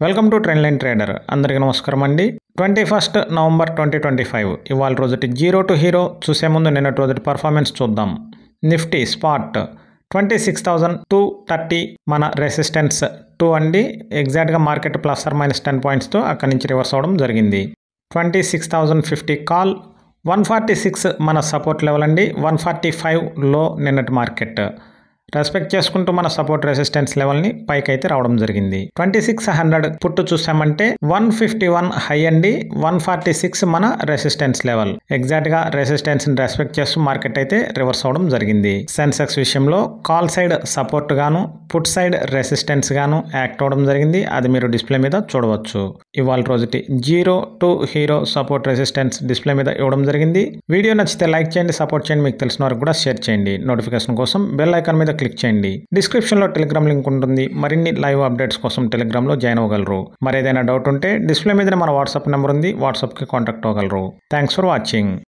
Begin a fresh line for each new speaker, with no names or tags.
Welcome to trend line trader. అందరికీ నమస్కారం అండి. 21 నవంబర్ 2025 ఇవాళ రోజుటి జీరో టు హీరో చూసే ముందు నిన్నటి రోజుటి పర్ఫార్మెన్స్ చూద్దాం. నిఫ్టీ స్పాట్ 26,230 మన రెసిస్టెన్స్ 2 అండి. ఎగ్జాక్ట్గా మార్కెట్ +10 పాయింట్స్తో అక్కడి నుంచి రివర్స్ అవ్వడం జరిగింది. 26,050 కాల్, 146 మన సపోర్ట్ లెవెల్ అండి. 145 లో నిన్నటి మార్కెట్ రెస్పెక్ట్ చేసుకుంటూ మన సపోర్ట్ రెసిస్టెన్స్ లెవెల్ని పైకి అయితే రావడం జరిగింది. 2600 పుట్టు చూసామంటే 151 హై అండి. 146 మన రెసిస్టెన్స్ లెవెల్. ఎగ్జాక్ట్గా రెసిస్టెన్స్ని రెస్పెక్ట్ చేస్తూ మార్కెట్ అయితే రివర్స్ అవడం జరిగింది. సెన్సెక్స్ విషయంలో కాల్ సైడ్ సపోర్ట్ గాను, పుట్ సైడ్ రెసిస్టెన్స్ గాను యాక్ట్ అవడం జరిగింది. అది మీరు డిస్ప్లే మీద చూడవచ్చు. ఇవాళ రోజుటి zero to hero support resistance display మీద ఇవ్వడం జరిగింది. వీడియో నచ్చితే లైక్ చేయండి, సపోర్ట్ చేయండి, మీకు తెలిసిన వారికి కూడా షేర్ చేయండి. నోటిఫికేషన్ కోసం బెల్ ఐకాన్ మీద క్లిక్ చేయండి. డిస్క్రిప్షన్లో టెలిగ్రామ్ లింక్ ఉంటుంది. మరిన్ని లైవ్ అప్డేట్స్ కోసం టెలిగ్రామ్లో జాయిన్ అవ్వగలరు. మరి ఏదైనా డౌట్ ఉంటే డిస్ప్లే మీద మన వాట్సాప్ నెంబర్ ఉంది. వాట్సాప్కి కాంటాక్ట్ అవ్వగలరు. Thanks for watching.